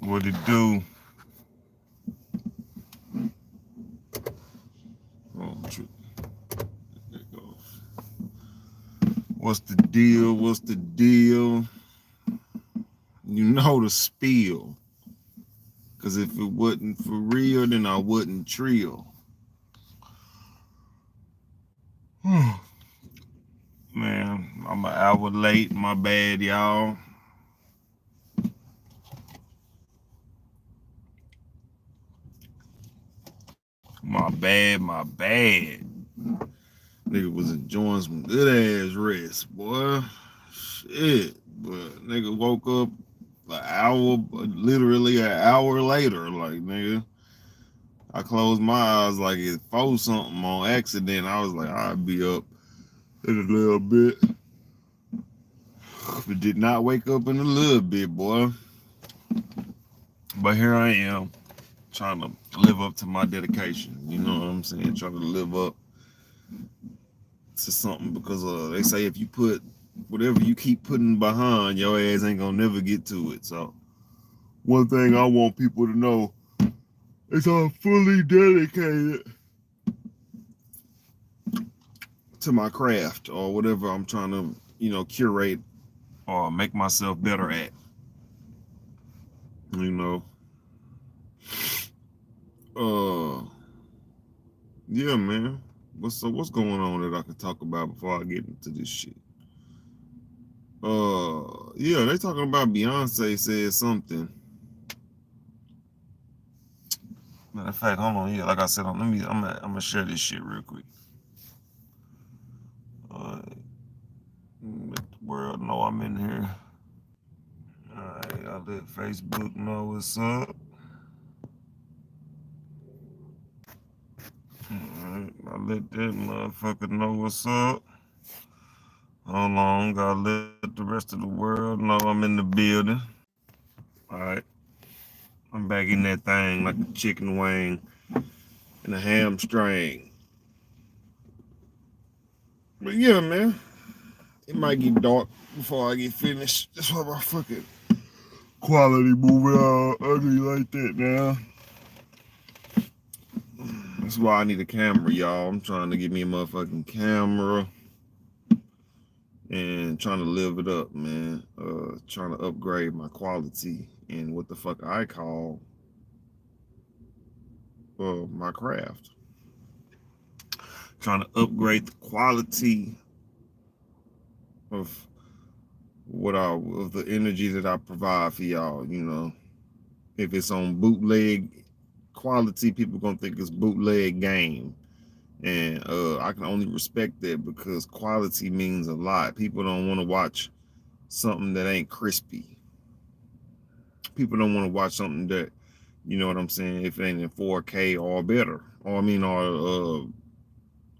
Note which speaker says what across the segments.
Speaker 1: What it do? Oh, there it goes. What's the deal? What's the deal? You know the spiel. Cause if it wasn't for real, then I wouldn't trill. Man, I'm an hour late. My bad, y'all. My bad, my bad. Nigga was enjoying some good ass rest, boy. Shit. But nigga woke up literally an hour later. Like, nigga, I closed my eyes like it four something on accident. I was like, I'll be up in a little bit. But did not wake up in a little bit, boy. But here I am, trying to live up to my dedication. You know what I'm saying? Trying to live up to something because they say if you put whatever you keep putting behind, your ass ain't gonna never get to it. So one thing I want people to know is I'm fully dedicated to my craft or whatever I'm trying to, curate or make myself better at. You know. Yeah, man. What's going on that I can talk about before I get into this shit? Yeah, they talking about Beyonce said something. Matter of fact, hold on. Yeah, like I said, I'm gonna share this shit real quick. Let the world know I'm in here. Alright, I let Facebook know what's up. Alright, I let that motherfucker know what's up. Hold on, gotta let the rest of the world know I'm in the building. Alright, I'm back in that thing like a chicken wing and a hamstring. But yeah, man, it might get dark before I get finished. That's why my fucking quality moving all ugly like that now. That's why I need a camera, y'all. I'm trying to get me a motherfucking camera and trying to live it up, man. Trying to upgrade my quality and what the fuck I call my craft. Trying to upgrade the quality of of the energy that I provide for y'all. You know, if it's on bootleg quality, people gonna think it's bootleg game. And I can only respect that because quality means a lot. People don't want to watch something that ain't crispy. People don't want to watch something that, you know what I'm saying, if it ain't in 4K or better. Or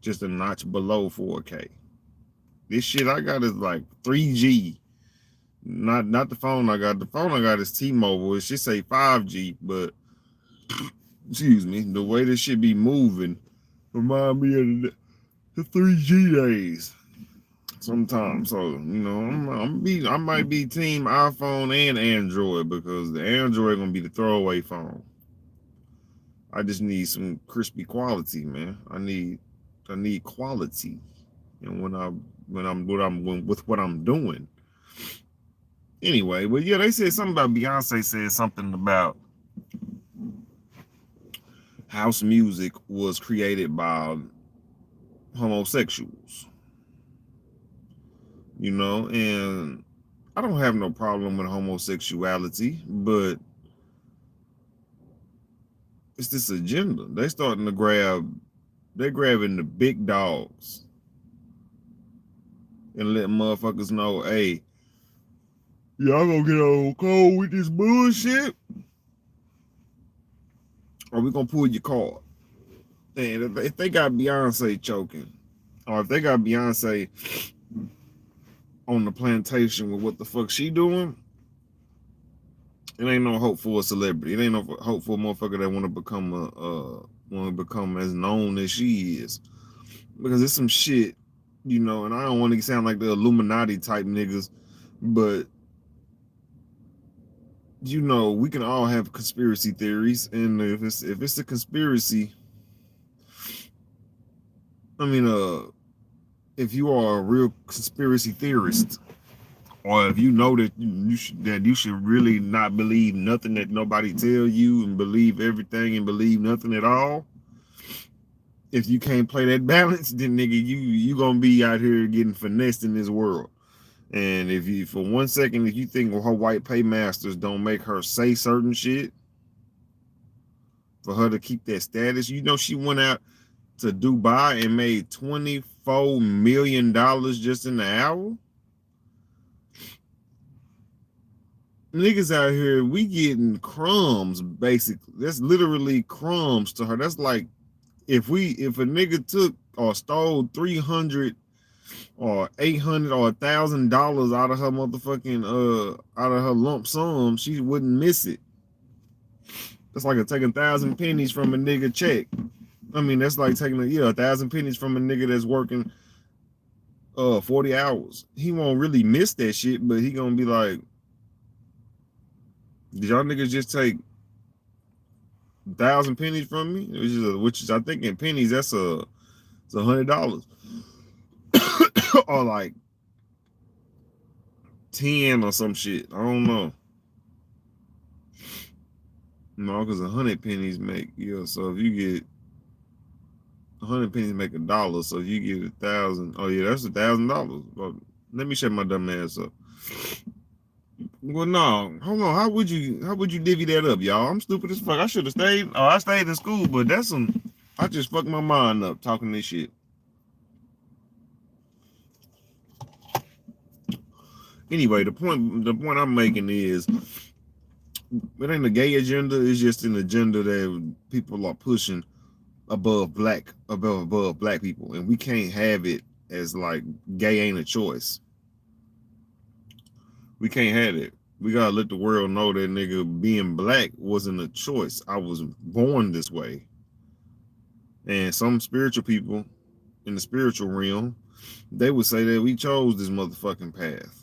Speaker 1: just a notch below 4K. This shit I got is like 3G. Not the phone I got. The phone I got is T-Mobile. It should say 5G, but excuse me, the way this shit be moving remind me of the 3G days sometimes. So, I might be team iPhone and Android because the Android gonna be the throwaway phone. I just need some crispy quality, man. I need quality. And with what I'm doing. Anyway, but yeah, they said something about Beyonce said something about house music was created by homosexuals. You know, and I don't have no problem with homosexuality, but it's this agenda. They're grabbing the big dogs and letting motherfuckers know, hey, y'all gonna get on cold with this bullshit, or we gonna pull your card. And if they got Beyonce choking, or if they got Beyonce on the plantation with what the fuck she doing, it ain't no hope for a celebrity. It ain't no hope for a motherfucker that want to become as known as she is, because it's some shit, and I don't want to sound like the Illuminati type niggas, but you know, we can all have conspiracy theories, and if it's a conspiracy, I mean, if you are a real conspiracy theorist, or if you know that you should really not believe nothing that nobody tell you and believe everything and believe nothing at all. If you can't play that balance, then nigga, you gonna be out here getting finessed in this world. And if you, for 1 second, if you think, well, her white paymasters don't make her say certain shit for her to keep that status, you know, she went out to Dubai and made $24 million just in the hour. Niggas out here, we getting crumbs basically. That's literally crumbs to her. That's like if a nigga took or stole 300 or 800 or $1,000 out of her motherfucking out of her lump sum, she wouldn't miss it. That's like taking 1,000 pennies from a nigga check. I mean, that's like taking 1,000 pennies from a nigga that's working 40 hours. He won't really miss that shit, but he gonna be like, did y'all niggas just take 1,000 pennies from me? Which is I think in pennies it's $100 or like 10 or some shit. I don't know. No, because 100 pennies make, so if you get 100 pennies make $1, so if you get 1,000, oh yeah, that's $1,000. Well, let me shut my dumb ass up. Well, no, hold on. How would you divvy that up, y'all? I'm stupid as fuck. I should have stayed. Oh, I stayed in school, but I just fucked my mind up talking this shit. Anyway, the point I'm making is it ain't a gay agenda. It's just an agenda that people are pushing above black people, and we can't have it as like gay ain't a choice. We can't have it. We gotta let the world know that nigga being black wasn't a choice. I was born this way. And some spiritual people in the spiritual realm, they would say that we chose this motherfucking path.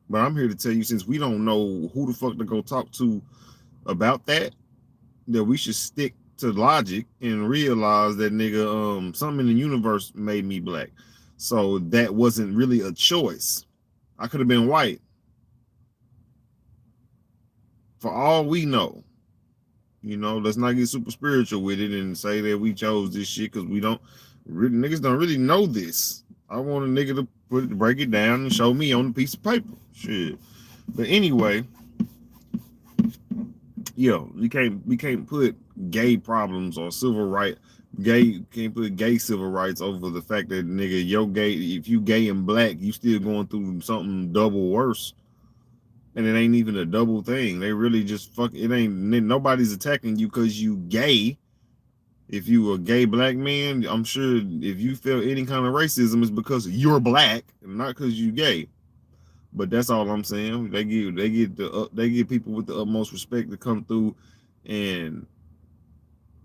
Speaker 1: But I'm here to tell you, since we don't know who the fuck to go talk to about that we should stick to logic and realize that nigga, something in the universe made me black. So that wasn't really a choice. I could have been white. For all we know. You know, let's not get super spiritual with it and say that we chose this shit, because niggas don't really know this. I want a nigga to break it down and show me on a piece of paper. Shit. But anyway, we can't put gay problems or can't put gay civil rights over the fact that nigga, if you gay and black, you still going through something double worse. And it ain't even a double thing. They really just nobody's attacking you because you gay. If you a gay black man, I'm sure if you feel any kind of racism, it's because you're black and not because you gay. But that's all I'm saying. They give people with the utmost respect to come through and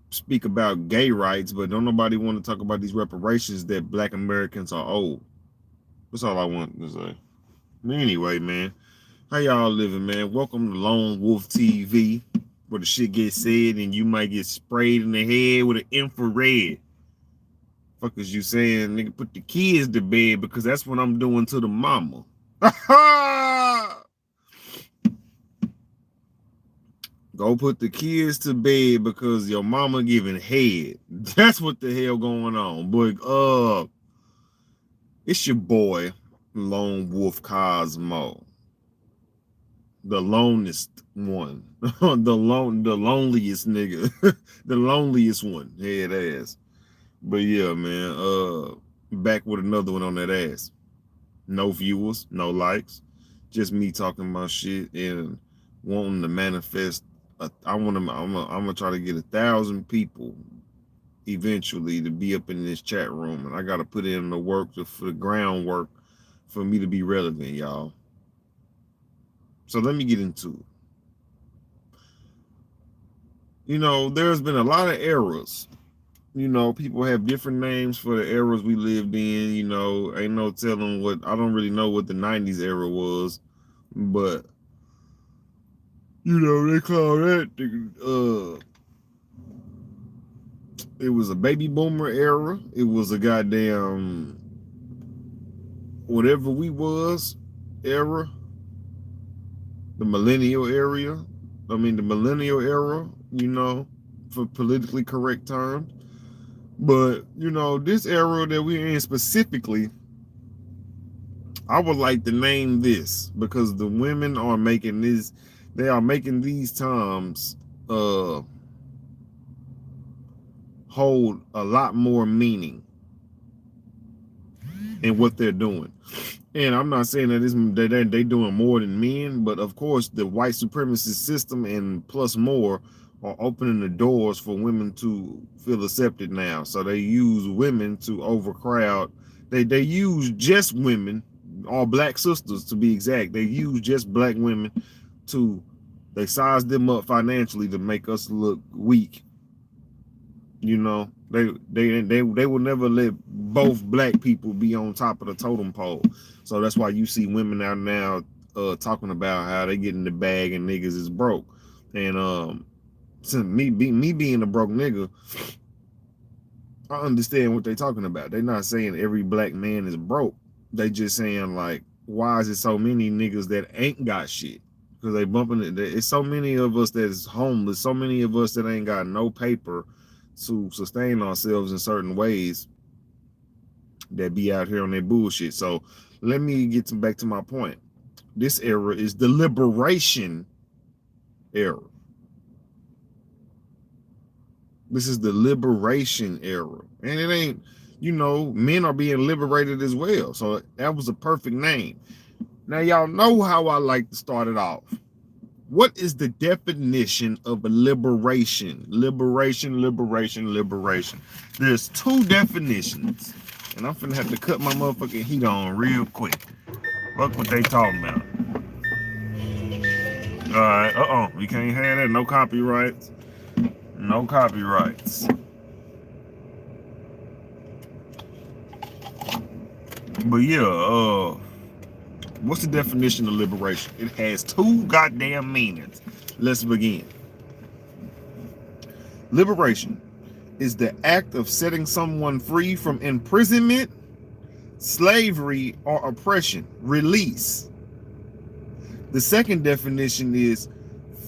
Speaker 1: speak about gay rights, but don't nobody want to talk about these reparations that black Americans are owed. That's all I want to say. But anyway, man, how y'all living, man? Welcome to LoneWolf TV, where the shit gets said and you might get sprayed in the head with an infrared. Fuck is you saying, nigga? Put the kids to bed, because that's what I'm doing to the mama. Go put the kids to bed because your mama giving head. That's what the hell going on, boy. It's your boy, Lone Wolf Cosmo, the lonest one, the loneliest nigga, the loneliest one, head ass. But yeah, man, back with another one on that ass. No viewers, no likes, just me talking my shit and wanting to manifest. I'm gonna try to get 1,000 people eventually to be up in this chat room, and I gotta put in the work for the groundwork for me to be relevant, y'all. So let me get into it. You know, there's been a lot of eras. You know, people have different names for the eras we lived in. You know, ain't no telling I don't really know what the 90s era was, but You know, they call that it was a baby boomer era. It was a goddamn whatever we was era, the millennial area. I mean the millennial era, you know, for politically correct terms. But, you know, this era that we're in specifically, I would like to name this because the women are making this, they are making these times hold a lot more meaning in what they're doing. And I'm not saying that they doing more than men, but of course the white supremacist system and plus more are opening the doors for women to feel accepted now. So they use women to overcrowd. They use just women, all black sisters to be exact. They use just black women to, they size them up financially to make us look weak. You know, they will never let both black people be on top of the totem pole. So that's why you see women out now talking about how they get in the bag and niggas is broke. And since me being a broke nigga, I understand what they're talking about. They're not saying every black man is broke. They just saying like, why is it so many niggas that ain't got shit? Because they bumping it. It's so many of us that is homeless. So many of us that ain't got no paper to sustain ourselves in certain ways that be out here on their bullshit. So let me get back to my point. This era is the liberation era. This is the liberation era. And it ain't, you know, men are being liberated as well. So that was a perfect name. Now, y'all know how I like to start it off. What is the definition of a liberation? Liberation, liberation, liberation. There's two definitions. And I'm finna have to cut my motherfucking heat on real quick. Look what they talking about. Alright, we can't have that. No copyrights. No copyrights. But yeah, what's the definition of liberation? It has two goddamn meanings. Let's begin. Liberation is the act of setting someone free from imprisonment, slavery, or oppression. Release. The second definition is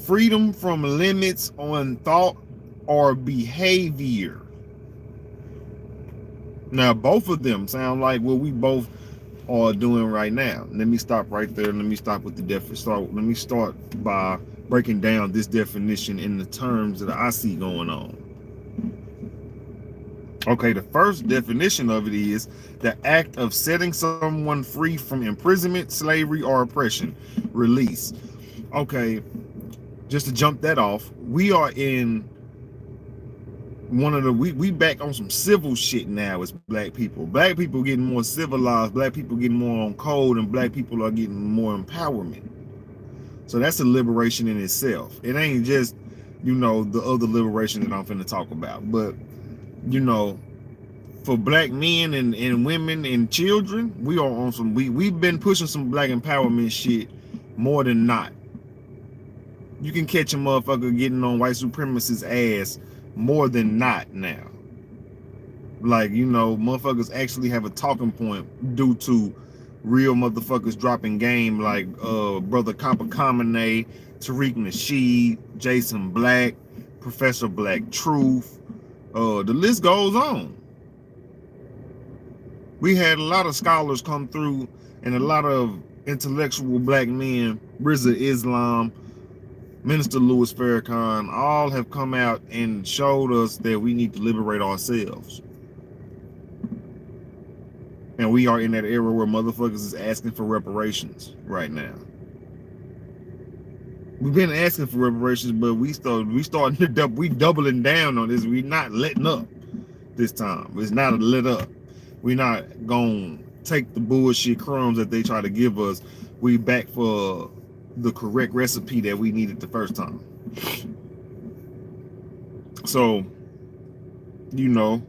Speaker 1: freedom from limits on thought or behavior. Now, both of them sound like what we both are doing right now. Let me stop right there. Let me stop with the definition. Let me start by breaking down this definition in the terms that I see going on. Okay, the first definition of it is the act of setting someone free from imprisonment, slavery, or oppression. Release. Okay, just to jump that off, we are in one of the, we back on some civil shit now as black people. Black people getting more civilized, black people getting more on code, and black people are getting more empowerment. So that's a liberation in itself. It ain't just, you know, the other liberation that I'm finna talk about, but you know, for black men and women and children, we are on some, we've been pushing some black empowerment shit more than not. You can catch a motherfucker getting on white supremacists' ass more than not now. Like, you know, motherfuckers actually have a talking point due to real motherfuckers dropping game, like Brother Copper Kamene, Tariq Nasheed, Jason Black, Professor Black Truth. The list goes on. We had a lot of scholars come through and a lot of intellectual black men, Rizza Islam, Minister Louis Farrakhan, all have come out and showed us that we need to liberate ourselves. And we are in that era where motherfuckers is asking for reparations right now. We've been asking for reparations, but we doubling down on this. We not letting up this time. It's not a let up. We're not gonna take the bullshit crumbs that they try to give us. We back for the correct recipe that we needed the first time. So, you know,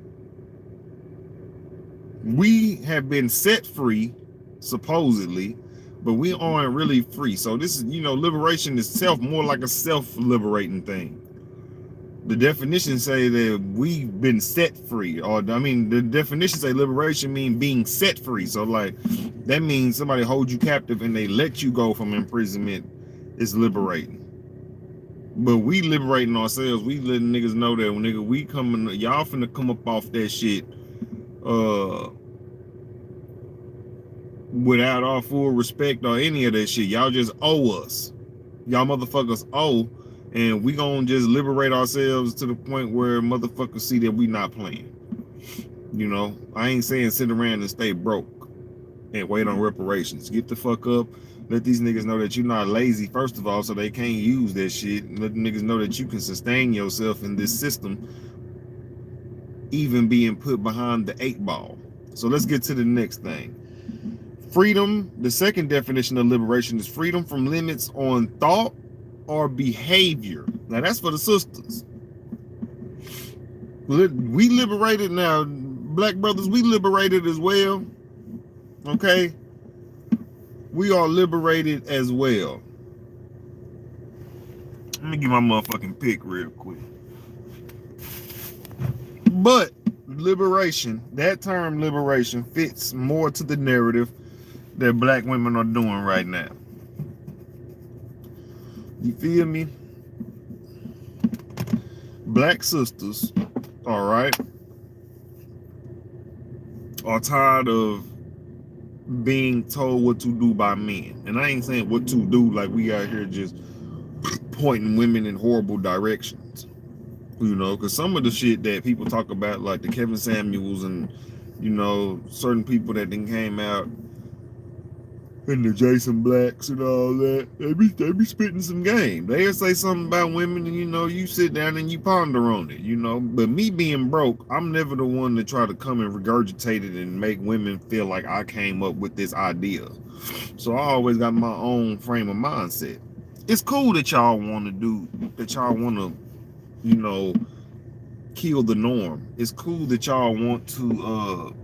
Speaker 1: we have been set free, supposedly, but we aren't really free. So this is, liberation is more like a self-liberating thing. The definitions say that we've been set free, or I mean, the definitions say liberation mean being set free. So like, that means somebody holds you captive and they let you go from imprisonment is liberating. But we liberating ourselves. We letting niggas know that when nigga we coming, y'all finna come up off that shit without our full respect or any of that shit. Y'all just owe us. Y'all motherfuckers owe, and we gonna just liberate ourselves to the point where motherfuckers see that we not playing. I ain't saying sit around and stay broke and wait on reparations. Get the fuck up. Let these niggas know that you're not lazy, first of all, so they can't use that shit. And let the niggas know that you can sustain yourself in this system, even being put behind the 8 ball. So let's get to the next thing. Freedom, the second definition of liberation is freedom from limits on thought or behavior. Now that's for the sisters. We liberated now, black brothers, we liberated as well. Okay? We are liberated as well. Let me get my motherfucking pick real quick. But liberation, that term liberation fits more to the narrative that black women are doing right now. You feel me? Black sisters, all right, are tired of being told what to do by men. And I ain't saying what to do like we out here just pointing women in horrible directions. Because some of the shit that people talk about, like the Kevin Samuels and, certain people that then came out, and the Jason Blacks and all that, they be spitting some game. They'll say something about women, and you sit down and you ponder on it, But me being broke, I'm never the one to try to come and regurgitate it and make women feel like I came up with this idea. So I always got my own frame of mindset. It's cool that y'all want to kill the norm. It's cool that y'all want to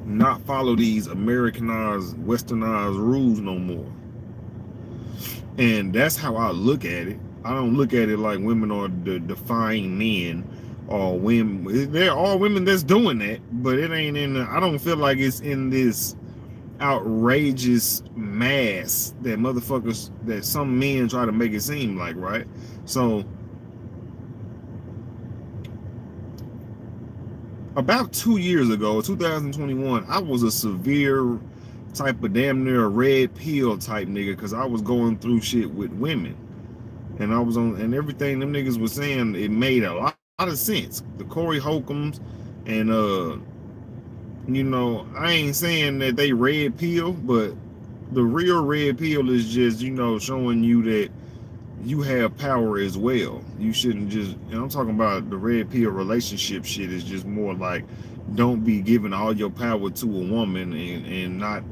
Speaker 1: not follow these Americanized, westernized rules no more. And that's how I look at it. I don't look at it like women are defying men, or women. There are women that's doing that, but it ain't I don't feel like it's in this outrageous mass that motherfuckers, that some men try to make it seem like, right? So about 2 years ago, 2021, I was a severe type of damn near a red pill type nigga, because I was going through shit with women. And I was on, and everything them niggas was saying, it made a lot of sense. The Corey Holcombs, and I ain't saying that they red pill, but the real red pill is just, showing you that you have power as well. You shouldn't just, and I'm talking about the red pill relationship shit is just more like, don't be giving all your power to a woman and not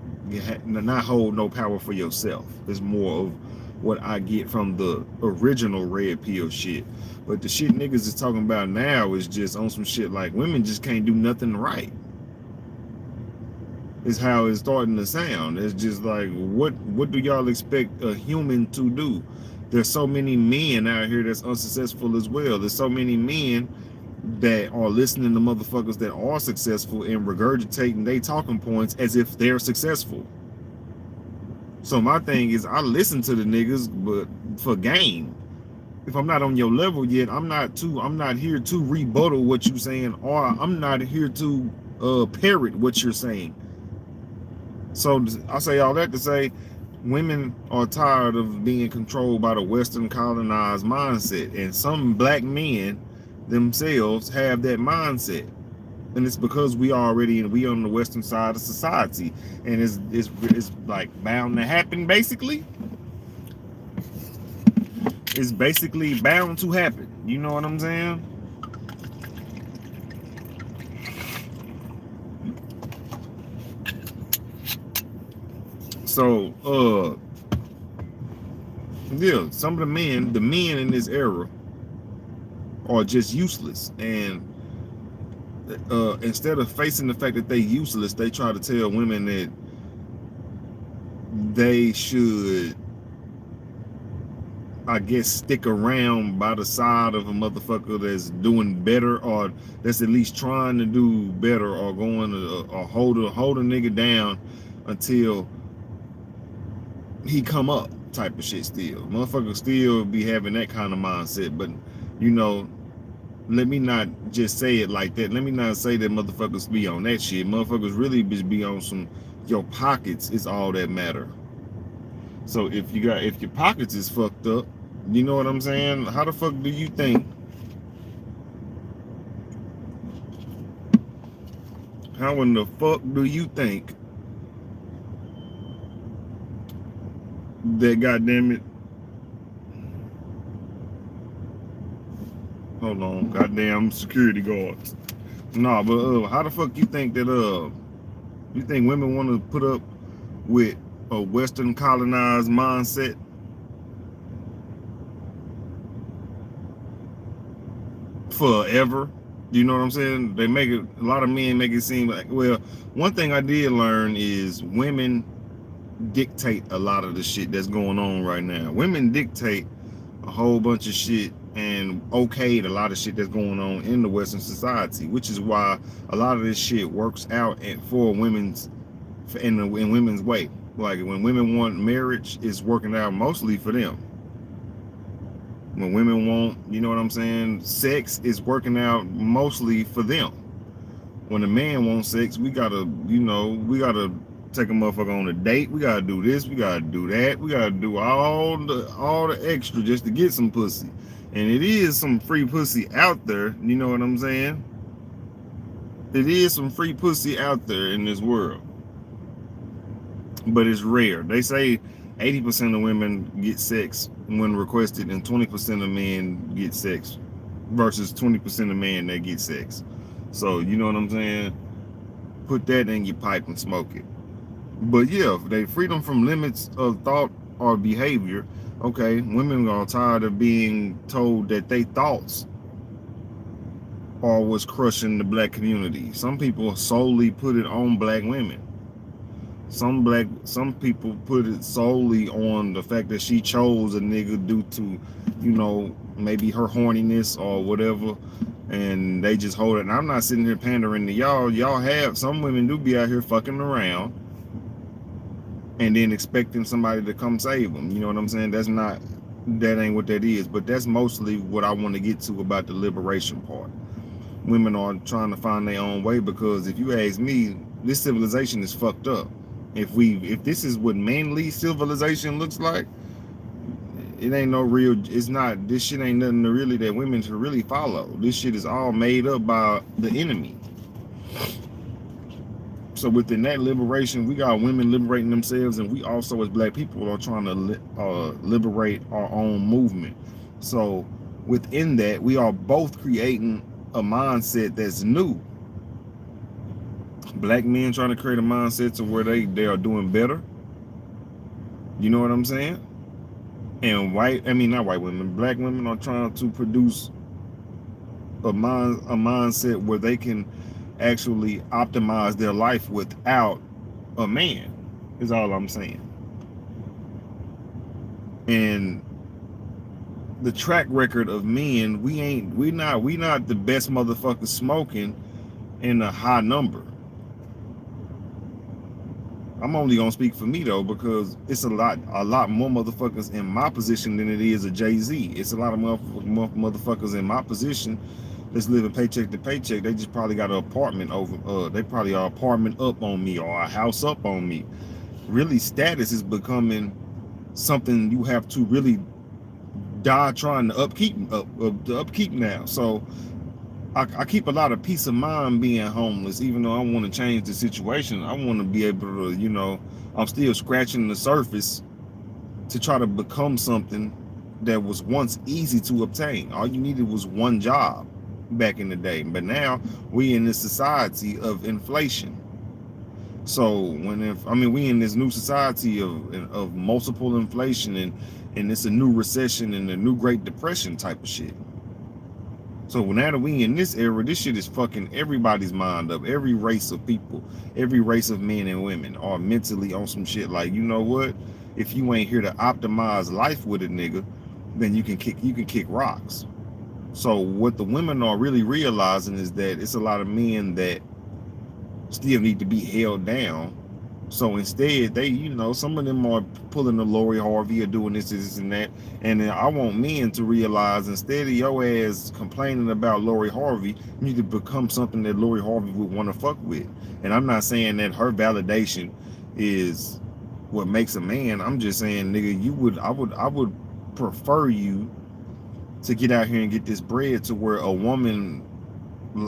Speaker 1: hold no power for yourself. It's more of what I get from the original red pill shit. But the shit niggas is talking about now is just on some shit like women just can't do nothing right. Is how it's starting to sound. It's just like, what do y'all expect a human to do? There's so many men out here that's unsuccessful as well. There's so many men that are listening to motherfuckers that are successful and regurgitating their talking points as if they're successful. So my thing is, I listen to the niggas, but for game. If I'm not on your level yet, I'm not here to rebuttal what you're saying, or I'm not here to parrot what you're saying. So I say all that to say, women are tired of being controlled by the Western colonized mindset, and some black men themselves have that mindset, and it's because we on the Western side of society, and it's like bound to happen. Basically, it's basically bound to happen. You know what I'm saying? So, yeah, some of the men in this era are just useless, and instead of facing the fact that they useless, they try to tell women that they should, I guess, stick around by the side of a motherfucker that's doing better, or that's at least trying to do better, or going to, or hold a nigga down until he come up, type of shit. Still, motherfuckers still be having that kind of mindset. But you know, let me not just say it like that. Let me not say that motherfuckers be on that shit. Motherfuckers really be on some, your pockets is all that matter. So if your pockets is fucked up, you know what I'm saying? How the fuck do you think? How in the fuck do you think that, goddamn it? Hold on, goddamn security guards. Nah, but how the fuck you think that you think women want to put up with a Western colonized mindset? Forever. You know what I'm saying? They make it, a lot of men make it seem like, well, one thing I did learn is women dictate a lot of the shit that's going on right now. Women dictate a whole bunch of shit and okayed a lot of shit that's going on in the Western society, which is why a lot of this shit works out for women's, in women's way. Like when women want marriage, it's working out mostly for them. When women want, you know what I'm saying, sex is working out mostly for them. When a man wants sex, we gotta, you know, we gotta take a motherfucker on a date. We gotta do this, we gotta do that, we gotta do all the extra just to get some pussy. And it is some free pussy out there, you know what I'm saying? It is some free pussy out there in this world. But it's rare. They say 80% of women get sex when requested, and 20% of men get sex versus 20% of men that get sex. So you know what I'm saying? Put that in your pipe and smoke it. But yeah, they freedom from limits of thought or behavior. Okay, women are tired of being told that they thoughts are what's crushing the black community. Some people solely put it on black women. Some people put it solely on the fact that she chose a nigga due to, you know, maybe her horniness or whatever, and they just hold it. And I'm not sitting here pandering to y'all. Y'all have, some women do be out here fucking around and then expecting somebody to come save them. You know what I'm saying? That ain't what that is. But that's mostly what I want to get to about the liberation part. Women are trying to find their own way, because if you ask me, this civilization is fucked up. If this is what manly civilization looks like, it ain't no real, it's not, this shit ain't nothing really that women should really follow. This shit is all made up by the enemy. So within that liberation, we got women liberating themselves, and we also as black people are trying to liberate our own movement. So within that, we are both creating a mindset that's new. Black men trying to create a mindset to where they are doing better. You know what I'm saying? And not white women, black women are trying to produce a mindset where they can actually optimize their life without a man, is all I'm saying. And the track record of men, we not the best motherfuckers smoking in a high number. I'm only gonna speak for me though, because it's a lot more motherfuckers in my position than it is a Jay-Z. It's a lot of motherfuckers in my position that's living paycheck to paycheck. They just probably got an apartment they probably are apartment up on me or a house up on me. Really, status is becoming something you have to really die trying to upkeep now. So I keep a lot of peace of mind being homeless, even though I want to change the situation. I want to be able to, you know, I'm still scratching the surface to try to become something that was once easy to obtain. All you needed was one job back in the day. But now we in this society of inflation. So we in this new society of multiple inflation, and it's a new recession and a new Great Depression type of shit. So now that we in this era, this shit is fucking everybody's mind up. Every race of people, every race of men and women are mentally on some shit like, you know what? If you ain't here to optimize life with a nigga, then you can kick rocks. So what the women are really realizing is that it's a lot of men that still need to be held down. So instead, they, you know, some of them are pulling the Lori Harvey or doing this and that. And then I want men to realize, instead of your ass complaining about Lori Harvey, you need to become something that Lori Harvey would want to fuck with. And I'm not saying that her validation is what makes a man. I'm just saying, nigga, I would prefer you to get out here and get this bread to where a woman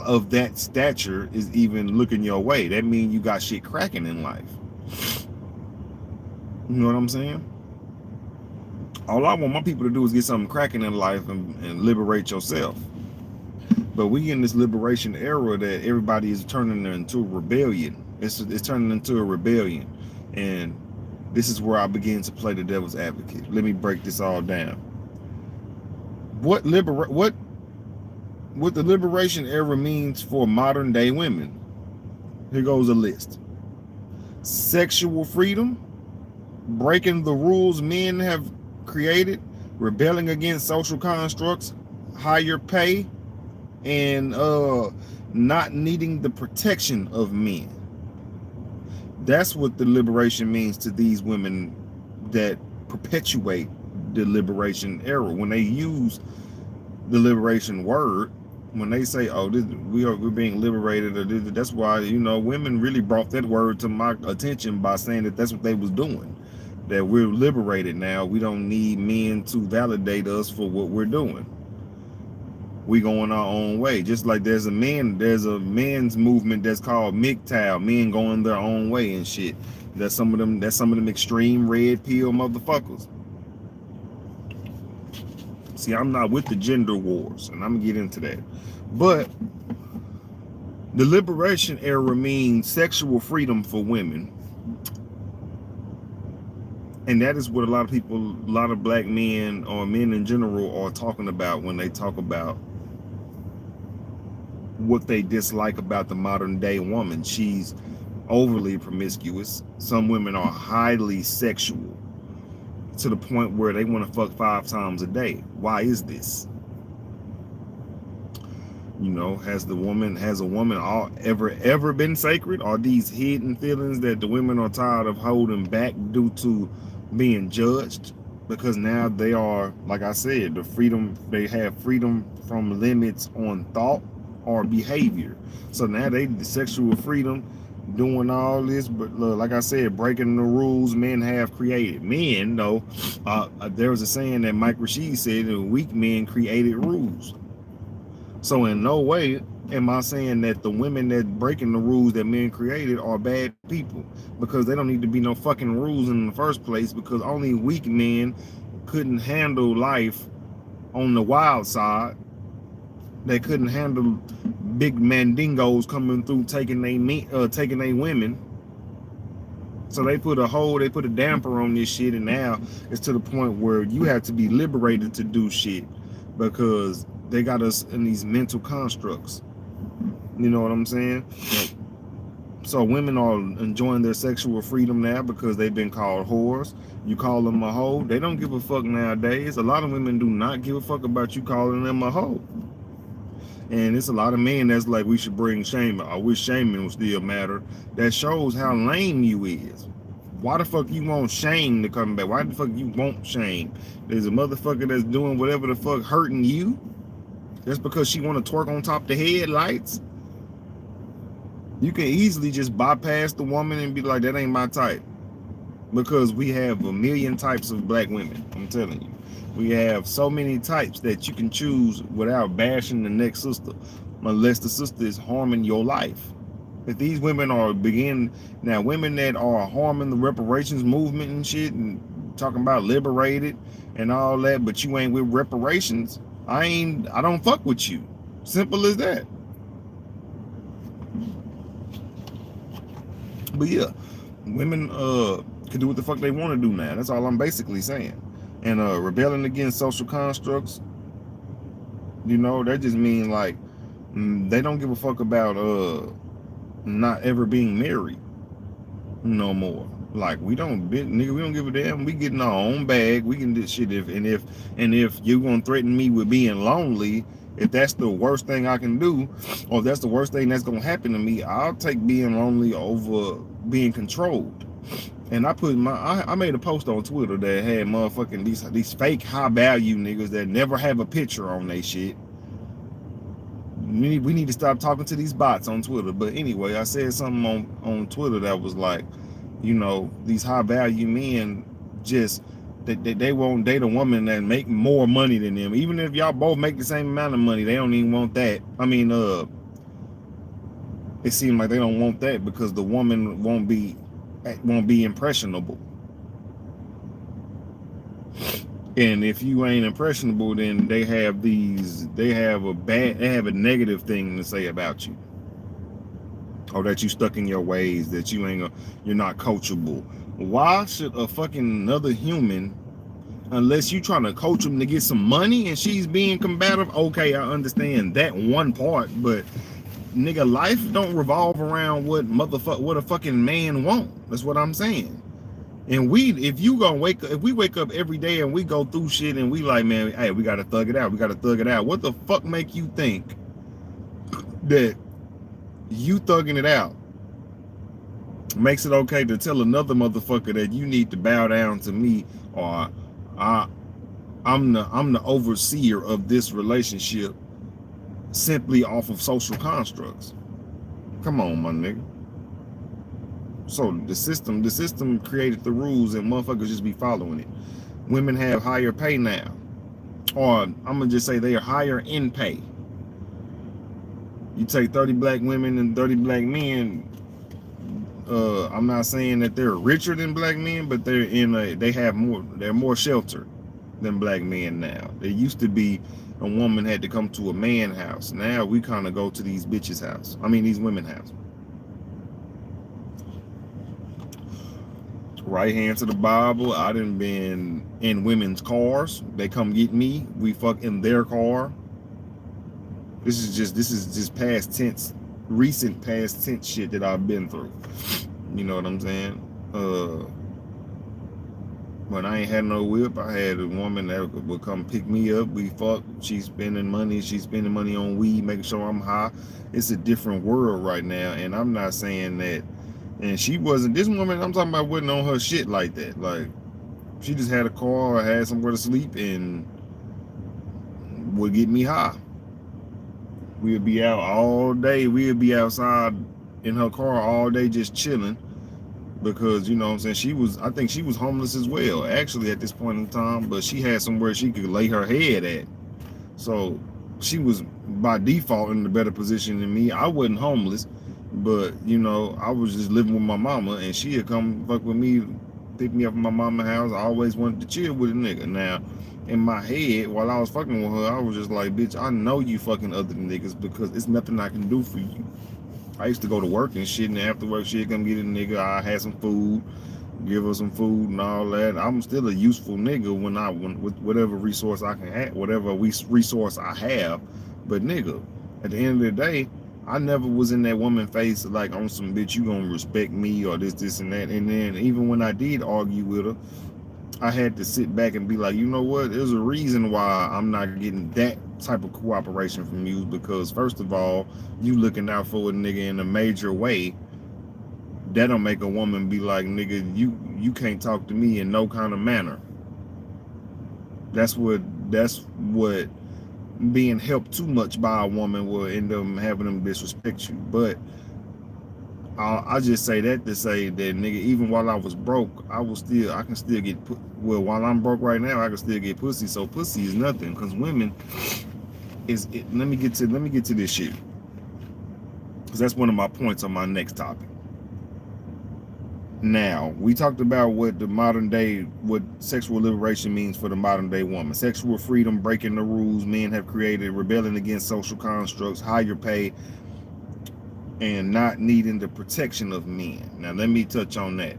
Speaker 1: of that stature is even looking your way. That means you got shit cracking in life. You know what I'm saying? All I want my people to do is get something cracking in life and liberate yourself. But we in this liberation era that everybody is turning into a rebellion. It's turning into a rebellion. And this is where I begin to play the devil's advocate. Let me break this all down. What the liberation era means for modern day women. Here goes a list. Sexual freedom, breaking the rules men have created, rebelling against social constructs, higher pay, and not needing the protection of men. That's what the liberation means to these women that perpetuate the liberation era. When they use the liberation word, when they say, oh, we're being liberated, or that's why, you know, women really brought that word to my attention by saying that that's what they was doing, that we're liberated now. We don't need men to validate us for what we're doing. We going our own way. Just like there's a men's movement that's called MGTOW, men going their own way and shit. That's some of them extreme red pill motherfuckers. See, I'm not with the gender wars, and I'm gonna get into that. But the liberation era means sexual freedom for women. And that is what a lot of people, a lot of black men or men in general are talking about when they talk about what they dislike about the modern day woman. She's overly promiscuous. Some women are highly sexual to the point where they want to fuck 5 times a day. Why is this? You know, has a woman ever been sacred? Are these hidden feelings that the women are tired of holding back due to being judged? Because now they are, like I said, they have freedom from limits on thought or behavior. So now the sexual freedom, doing all this, but like I said, breaking the rules men have created. Men, though, there was a saying that Mike Rashid said, weak men created rules. So in no way am I saying that the women that breaking the rules that men created are bad people, because they don't need to be no fucking rules in the first place, because only weak men couldn't handle life on the wild side. They couldn't handle big mandingos coming through taking they women. So they put a damper on this shit, and now it's to the point where you have to be liberated to do shit, because they got us in these mental constructs. You know what I'm saying? So women are enjoying their sexual freedom now because they've been called whores. You call them a hoe, they don't give a fuck nowadays. A lot of women do not give a fuck about you calling them a hoe. And it's a lot of men that's like, we should bring shame. I wish shaming would still matter. That shows how lame you is. Why the fuck you want shame to come back? Why the fuck you want shame? There's a motherfucker that's doing whatever the fuck hurting you. That's because she want to twerk on top of the headlights. You can easily just bypass the woman and be like, that ain't my type. Because we have a million types of black women. I'm telling you. We have so many types that you can choose without bashing the next sister, unless the sister is harming your life. If these women are women that are harming the reparations movement and shit, and talking about liberated and all that, but you ain't with reparations, I don't fuck with you. Simple as that. But yeah, women can do what the fuck they want to do now. That's all I'm basically saying. And rebelling against social constructs, You know, that just mean like they don't give a fuck about not ever being married no more. Like nigga, we don't give a damn. We getting our own bag. We can do shit if you gonna threaten me with being lonely, if that's the worst thing I can do, or if that's the worst thing that's gonna happen to me, I'll take being lonely over being controlled. And I made a post on Twitter that had motherfucking these fake high value niggas that never have a picture on they shit. We need to stop talking to these bots on Twitter. But anyway, I said something on Twitter that was like, you know, these high value men just they won't date a woman that make more money than them. Even if y'all both make the same amount of money, they don't even want that. I mean, it seems like they don't want that because the woman won't be impressionable. And if you ain't impressionable, then they have a negative thing to say about you. Or that you stuck in your ways, that you're not coachable. Why should a fucking another human, unless you trying to coach them to get some money and she's being combative, okay, I understand that one part, but nigga, life don't revolve around what a fucking man want. That's what I'm saying. And if we wake up every day and we go through shit and we like, man, hey, we gotta thug it out. What the fuck make you think that you thugging it out makes it okay to tell another motherfucker that you need to bow down to me, or I'm the overseer of this relationship simply off of social constructs? Come on, my nigga. So the system created the rules and motherfuckers just be following it. Women have higher pay now, or I'm gonna just say they are higher in pay. You take 30 black women and 30 black men. I'm not saying that they're richer than black men, but they're more sheltered than black men now. There used to be a woman had to come to a man's house. Now we kind of go to these bitches' house. I mean these women's house. Right hand to the Bible. I done been in women's cars. They come get me. We fuck in their car. This is just past tense, recent past tense shit that I've been through. You know what I'm saying? When I ain't had no whip, I had a woman that would come pick me up. We fuck. She's spending money on weed, making sure I'm high. It's a different world right now, and I'm not saying that. And she wasn't, this woman I'm talking about wasn't on her shit like that. Like, she just had a car or had somewhere to sleep and would get me high. We'd be out all day. We'd be outside in her car all day just chilling because, you know what I'm saying, I think she was homeless as well, actually, at this point in time, but she had somewhere she could lay her head at. So she was by default in a better position than me. I wasn't homeless. But, you know, I was just living with my mama, and she had come fuck with me, pick me up from my mama's house. I always wanted to chill with a nigga. Now, in my head, while I was fucking with her, I was just like, bitch, I know you fucking other niggas because it's nothing I can do for you. I used to go to work and shit, and after work, she'd come get a nigga. I had some food, give her some food and all that. I'm still a useful nigga with whatever resource I can have, whatever resource I have. But, nigga, at the end of the day, I never was in that woman face like on some bitch, you gonna respect me or this and that. And then even when I did argue with her, I had to sit back and be like, you know what? There's a reason why I'm not getting that type of cooperation from you, because first of all, you looking out for a nigga in a major way. That'll make a woman be like, nigga, you can't talk to me in no kind of manner. That's what being helped too much by a woman will end up having them disrespect you. But I just say that to say that, nigga, even while I was broke, I can still get while I'm broke right now, I can still get pussy. So pussy is nothing, because women let me get to this shit, because that's one of my points on my next topic. Now, we talked about what sexual liberation means for the modern day woman. Sexual freedom, breaking the rules men have created, rebelling against social constructs, higher pay, and not needing the protection of men. Now, let me touch on that.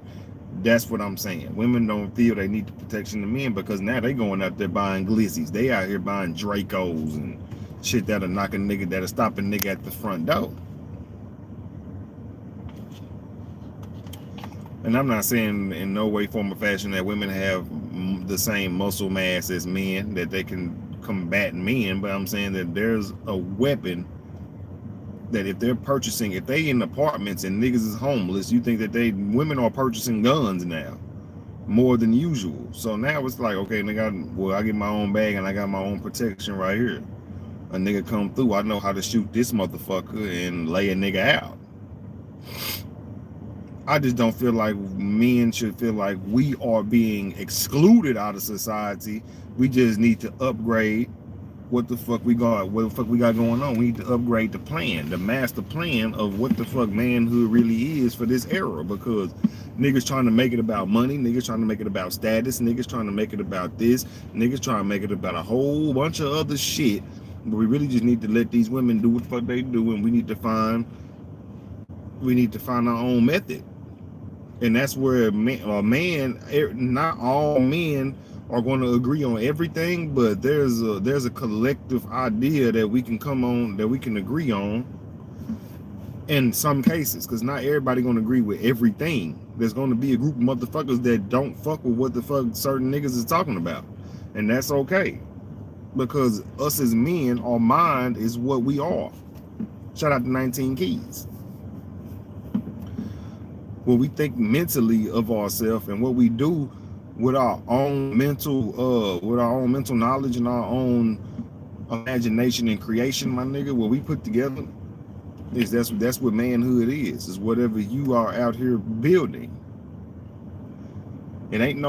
Speaker 1: That's what I'm saying. Women don't feel they need the protection of men because now they going out there buying glizzies. They out here buying Dracos and shit that'll knock a nigga, that'll stop a nigga at the front door. And I'm not saying in no way, form, or fashion that women have the same muscle mass as men, that they can combat men, but I'm saying that there's a weapon that if they're purchasing, if they in apartments and niggas is homeless, you think that women are purchasing guns now more than usual. So now it's like, okay, nigga, well, I get my own bag and I got my own protection right here. A nigga come through, I know how to shoot this motherfucker and lay a nigga out. I just don't feel like men should feel like we are being excluded out of society. We just need to upgrade what the fuck we got going on. We need to upgrade the plan, the master plan of what the fuck manhood really is for this era, because niggas trying to make it about money, niggas trying to make it about status, niggas trying to make it about this, niggas trying to make it about a whole bunch of other shit. But we really just need to let these women do what the fuck they do, and we need to find our own method. And that's where not all men are going to agree on everything, but there's a collective idea that we can agree on in some cases, because not everybody going to agree with everything. There's going to be a group of motherfuckers that don't fuck with what the fuck certain niggas is talking about, and that's okay, because us as men, our mind is what we are. Shout out to 19 Keys. What we think mentally of ourselves and what we do with our own mental knowledge and our own imagination and creation, my nigga, what we put together is that's what manhood is whatever you are out here building. It ain't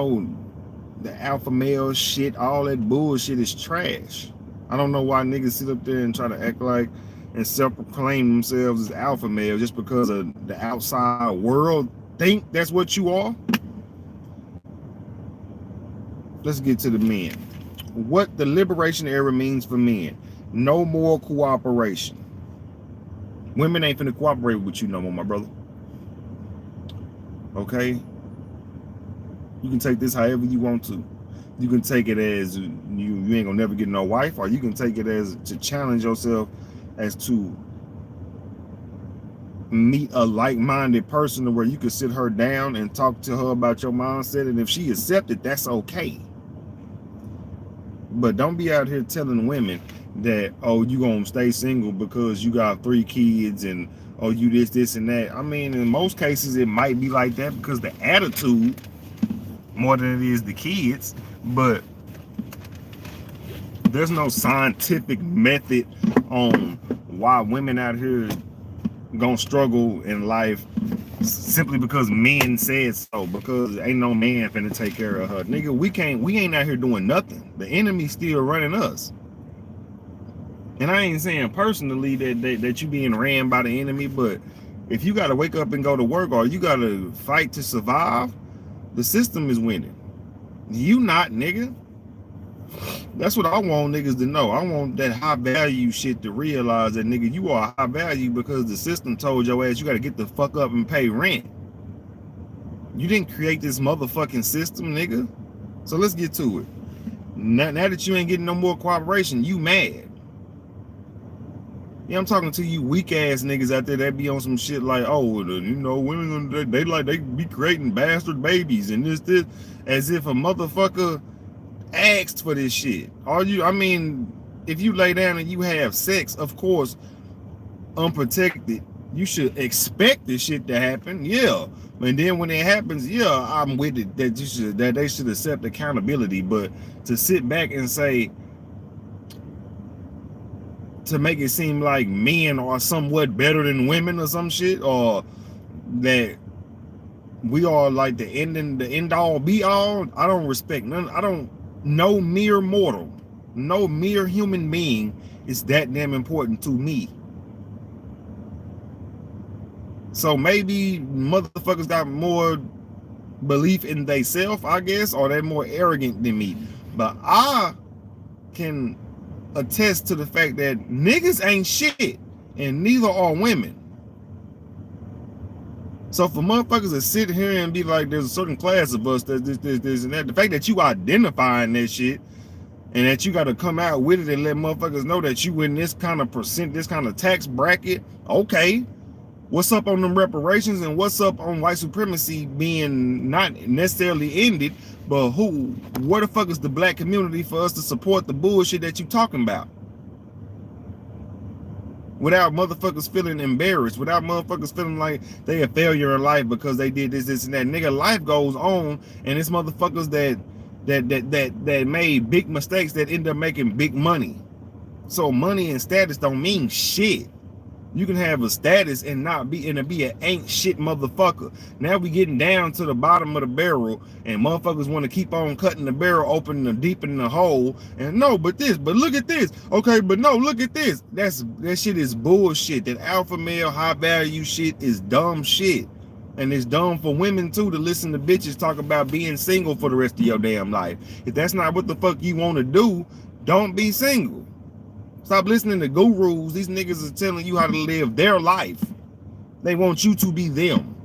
Speaker 1: the alpha male shit. All that bullshit is trash. I don't know why niggas sit up there and try to act like and self-proclaim themselves as alpha male just because of the outside world think that's what you are. Let's get to the men. What the liberation era means for men: no more cooperation. Women ain't finna cooperate with you no more, my brother. Okay? You can take this however you want to. You can take it as you ain't gonna never get no wife, or you can take it as to challenge yourself as to meet a like-minded person to where you can sit her down and talk to her about your mindset, and if she accepts it, that's okay. But don't be out here telling women that, oh, you gonna stay single because you got 3 kids and oh, you this and that. I mean, in most cases it might be like that because the attitude more than it is the kids, but there's no scientific method on why women out here gonna struggle in life simply because men said so, because ain't no man finna take care of her. Nigga, we ain't out here doing nothing. The enemy's still running us. And I ain't saying personally that you being ran by the enemy, but if you gotta wake up and go to work, or you gotta fight to survive, the system is winning. You not, nigga. That's what I want niggas to know. I want that high value shit to realize that, nigga, you are high value because the system told your ass you got to get the fuck up and pay rent. You didn't create this motherfucking system, nigga. So let's get to it. Now that you ain't getting no more cooperation, you mad. Yeah, I'm talking to you weak ass niggas out there that be on some shit like, oh, you know, women, they be creating bastard babies and this, as if a motherfucker asked for this shit. I mean, if you lay down and you have sex, of course, unprotected, you should expect this shit to happen. Yeah. And then when it happens, yeah, I'm with it that they should accept accountability. But to sit back and say, to make it seem like men are somewhat better than women or some shit, or that we are like the end all be all, I don't respect none. No mere mortal, no mere human being is that damn important to me. So maybe motherfuckers got more belief in they self, I guess, or they're more arrogant than me. But I can attest to the fact that niggas ain't shit, and neither are women. So for motherfuckers to sit here and be like, there's a certain class of us that this and that, the fact that you identifying that shit and that you got to come out with it and let motherfuckers know that you in this kind of percent, this kind of tax bracket. Okay, what's up on them reparations, and what's up on white supremacy being not necessarily ended, but where the fuck is the black community for us to support the bullshit that you talking about? Without motherfuckers feeling embarrassed, without motherfuckers feeling like they a failure in life because they did this, and that. Nigga, life goes on, and it's motherfuckers that made big mistakes that end up making big money. So money and status don't mean shit. You can have a status and not be, and be an ain't shit motherfucker. Now we getting down to the bottom of the barrel, and motherfuckers want to keep on cutting the barrel open and deepening the hole. And no, but look at this. Okay, but no, look at this. That shit is bullshit. That alpha male high value shit is dumb shit. And it's dumb for women too to listen to bitches talk about being single for the rest of your damn life. If that's not what the fuck you want to do, don't be single. Stop listening to gurus. These niggas are telling you how to live their life. They want you to be them.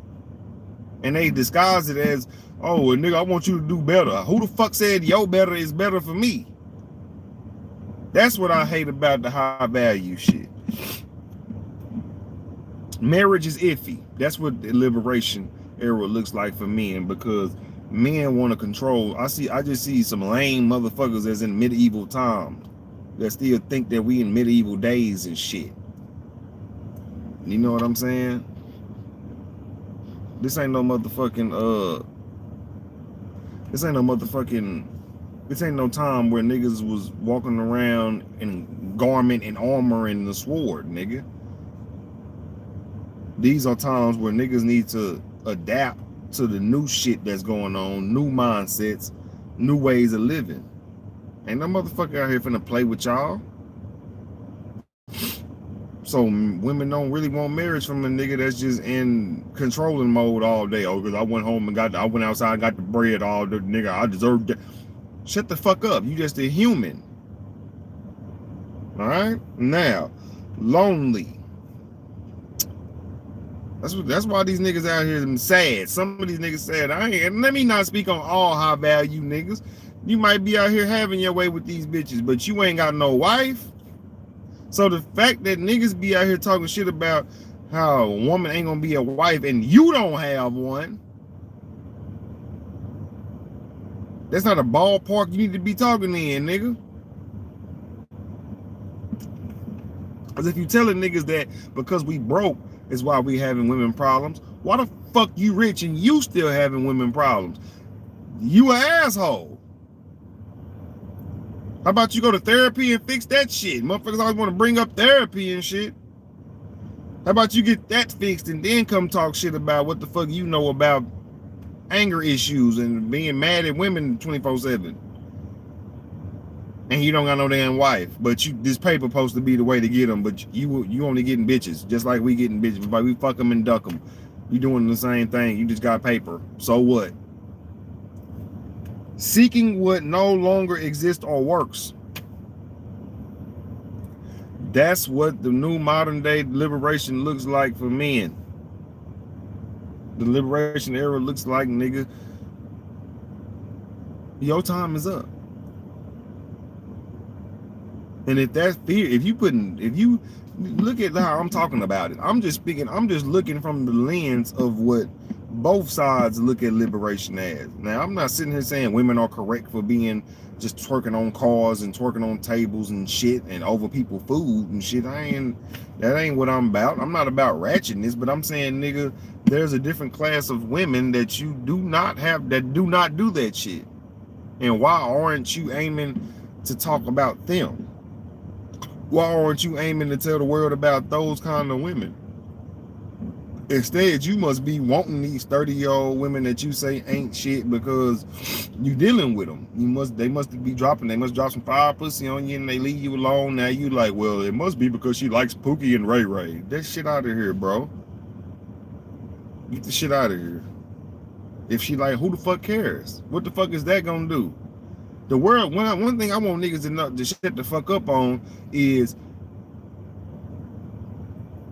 Speaker 1: And they disguise it as, oh, nigga, I want you to do better. Who the fuck said your better is better for me? That's what I hate about the high value shit. Marriage is iffy. That's what the liberation era looks like for men, because men want to control. I just see some lame motherfuckers as in medieval times that still think that we in medieval days and shit. You know what I'm saying? This ain't no motherfucking this ain't no time where niggas was walking around in garment and armor and the sword, nigga. These are times where niggas need to adapt to the new shit that's going on, new mindsets, new ways of living. Ain't no motherfucker out here finna play with y'all. So women don't really want marriage from a nigga that's just in controlling mode all day. Oh, because I went home and I went outside and got the bread all the nigga. I deserve that. Shut the fuck up. You just a human. All right? Now, lonely. That's why these niggas out here sad. Some of these niggas sad. Let me not speak on all high value niggas. You might be out here having your way with these bitches, but you ain't got no wife. So the fact that niggas be out here talking shit about how a woman ain't gonna be a wife and you don't have one, that's not a ballpark you need to be talking in, nigga. Because if you telling niggas that because we broke is why we having women problems, why the fuck you rich and you still having women problems? You an asshole. How about you go to therapy and fix that shit? Motherfuckers always want to bring up therapy and shit. How about you get that fixed and then come talk shit about what the fuck you know about anger issues and being mad at women 24/7. And you don't got no damn wife, but this paper supposed to be the way to get them, but you only getting bitches, just like we getting bitches, but we fuck them and duck them. You doing the same thing, you just got paper. So what? Seeking what no longer exists or works. That's what the new modern day liberation looks like for men. The liberation era looks like, nigga, your time is up. And if that's fear, if you look at how I'm talking about it, I'm just looking from the lens of what both sides look at liberation as. Now, I'm not sitting here saying women are correct for being just twerking on cars and twerking on tables and shit and over people's food and shit. That ain't what I'm about. I'm not about ratchetness, but I'm saying, nigga, there's a different class of women that you do not have, that do not do that shit. And why aren't you aiming to talk about them? Why aren't you aiming to tell the world about those kind of women? Instead, you must be wanting these 30-year-old women that you say ain't shit because you dealing with them. They must drop some fire pussy on you and they leave you alone. Now you like, well, it must be because she likes Pookie and Ray Ray. That shit out of here, bro. Get the shit out of here. If she like, who the fuck cares? What the fuck is that gonna do? The world, one thing I want niggas to know, to shut the fuck up on is,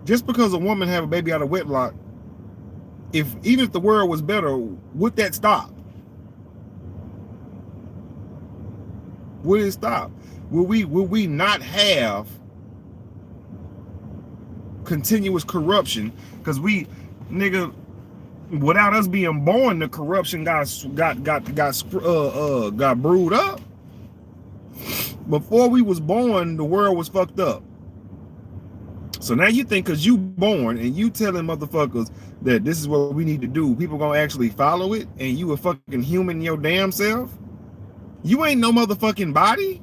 Speaker 1: just because a woman have a baby out of wedlock, even if the world was better, would that stop? Will it stop? Will we not have continuous corruption? Because we, nigga, without us being born, the corruption got brewed up. Before we was born, the world was fucked up. So now you think because you born and you telling motherfuckers that this is what we need to do, people gonna actually follow it, and you a fucking human your damn self? You ain't no motherfucking body.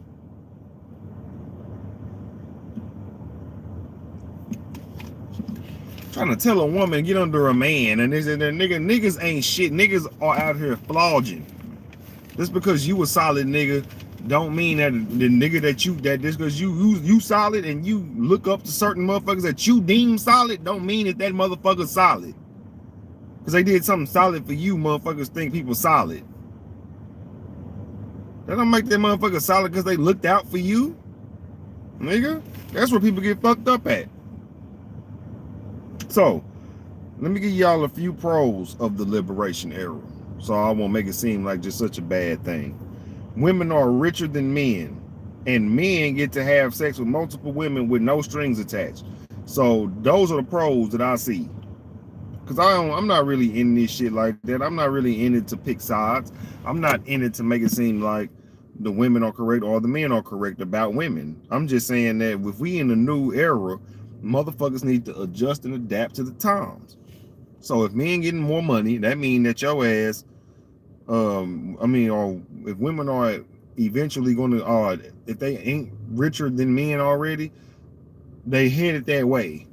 Speaker 1: Trying to tell a woman get under a man, and niggas ain't shit. Niggas are out here flogging. Just because you a solid nigga don't mean that the nigga that just because you solid and you look up to certain motherfuckers that you deem solid don't mean that motherfucker's solid. Because they did something solid for you, motherfuckers think people solid. That don't make that motherfucker solid because they looked out for you, nigga. That's where people get fucked up at. So, let me give y'all a few pros of the liberation era, so I won't make it seem like just such a bad thing. Women are richer than men, and men get to have sex with multiple women with no strings attached. So those are the pros that I see. Because I'm not really in this shit like that. I'm not really in it to pick sides. I'm not in it to make it seem like the women are correct or the men are correct about women. I'm just saying that if we in a new era, motherfuckers need to adjust and adapt to the times. So if men getting more money, that means that your ass, or if women are eventually going to, if they ain't richer than men already, they headed that way.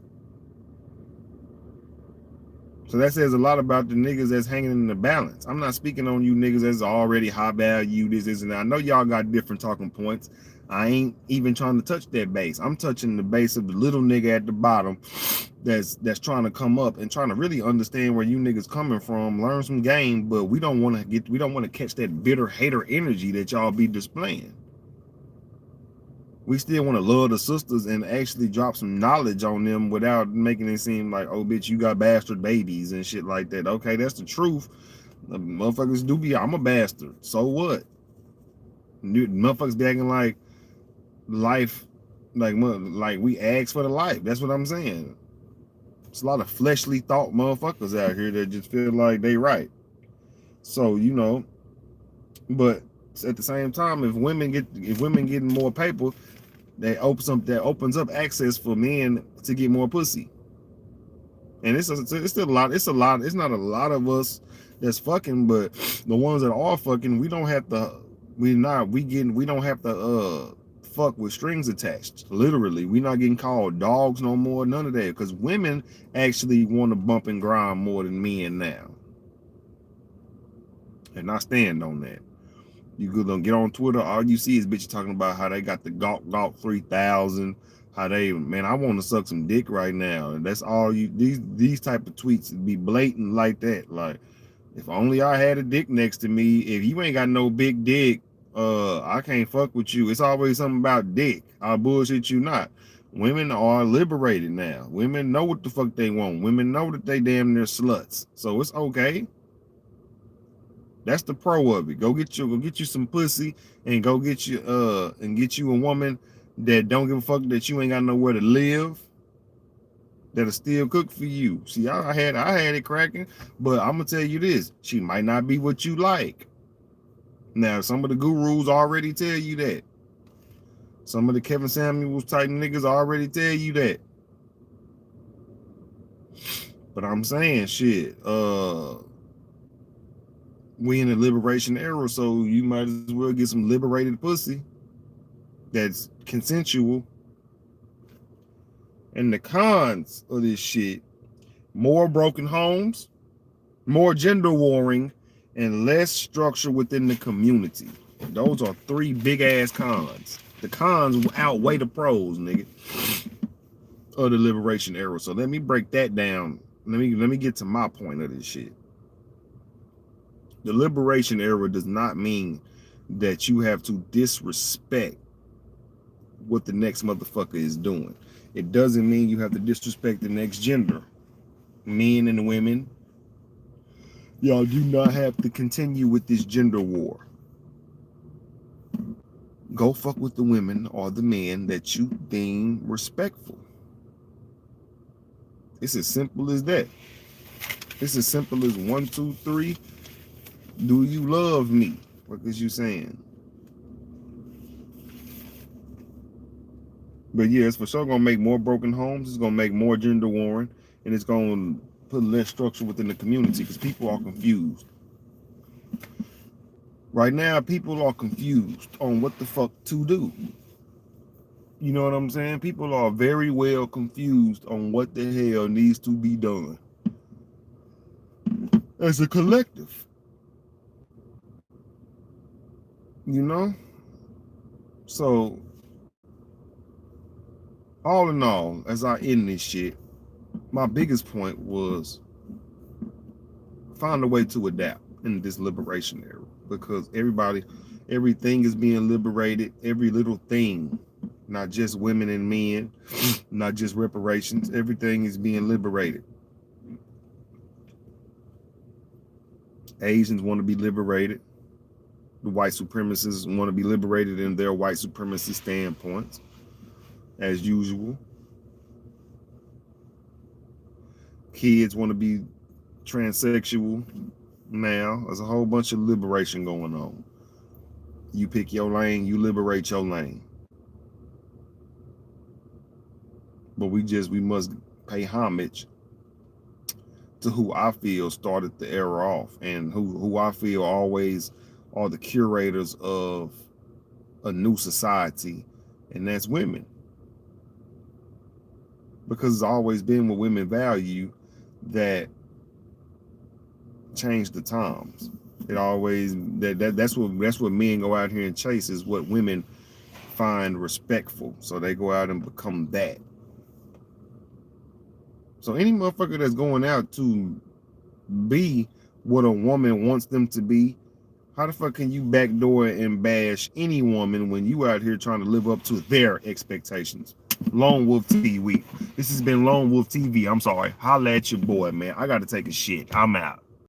Speaker 1: So that says a lot about the niggas that's hanging in the balance. I'm not speaking on you niggas that's already high value, this, and that. I know y'all got different talking points. I ain't even trying to touch that base. I'm touching the base of the little nigga at the bottom that's trying to come up and trying to really understand where you niggas coming from, learn some game, but we don't want to catch that bitter hater energy that y'all be displaying. We still want to love the sisters and actually drop some knowledge on them without making it seem like, oh bitch, you got bastard babies and shit like that. Okay, that's the truth. The motherfuckers do be, I'm a bastard. So what? Motherfuckers be acting like life, like we ask for the life. That's what I'm saying. It's a lot of fleshly thought motherfuckers out here that just feel like they right. So, you know, but at the same time, if women getting more paper, that opens up access for men to get more pussy. And it's still a lot. It's not a lot of us that's fucking, but the ones that are fucking, we don't have to. We don't have to fuck with strings attached. Literally, we're not getting called dogs no more. None of that, because women actually want to bump and grind more than men now, and I stand on that. You go get on Twitter, all you see is bitches talking about how they got the Gawk 3000, how they, man, I want to suck some dick right now. And that's all you, these type of tweets be blatant like that. Like, if only I had a dick next to me. If you ain't got no big dick, I can't fuck with you. It's always something about dick. I'll bullshit you not. Women are liberated now. Women know what the fuck they want. Women know that they damn near sluts. So it's okay. That's the pro of it. Go get you some pussy and go get you a woman that don't give a fuck that you ain't got nowhere to live, that'll still cook for you. See, I had it cracking, but I'm gonna tell you this, she might not be what you like. Now, some of the gurus already tell you that. Some of the Kevin Samuels type niggas already tell you that. But I'm saying shit, we in the liberation era, so you might as well get some liberated pussy that's consensual. And the cons of this shit: more broken homes, more gender warring, and less structure within the community. Those are three big ass cons. The cons outweigh the pros, nigga, of the liberation era. So let me break that down. Let me get to my point of this shit. The liberation era does not mean that you have to disrespect what the next motherfucker is doing. It doesn't mean you have to disrespect the next gender. Men and women, y'all do not have to continue with this gender war. Go fuck with the women or the men that you deem respectful. It's as simple as that. It's as simple as 1, 2, 3. Do you love me? What is you saying? But yeah, it's for sure gonna make more broken homes. It's gonna make more gender warring, and it's gonna put less structure within the community because people are confused. Right now, people are confused on what the fuck to do. You know what I'm saying? People are very well confused on what the hell needs to be done as a collective. You know? So, all in all, as I end this shit, my biggest point was find a way to adapt in this liberation era, because everything is being liberated, every little thing, not just women and men, not just reparations, everything is being liberated. Asians want to be liberated. The white supremacists want to be liberated in their white supremacist standpoints, as usual. Kids want to be transsexual now. There's a whole bunch of liberation going on. You pick your lane, you liberate your lane. But we must pay homage to who I feel started the era off, and who I feel always are the curators of a new society, and that's women. Because it's always been what women value that changed the times. It always that's what men go out here and chase, is what women find respectful. So they go out and become that. So any motherfucker that's going out to be what a woman wants them to be, how the fuck can you backdoor and bash any woman when you out here trying to live up to their expectations? LoneWolf TV. This has been LoneWolf TV. I'm sorry. Holla at your boy, man. I got to take a shit. I'm out.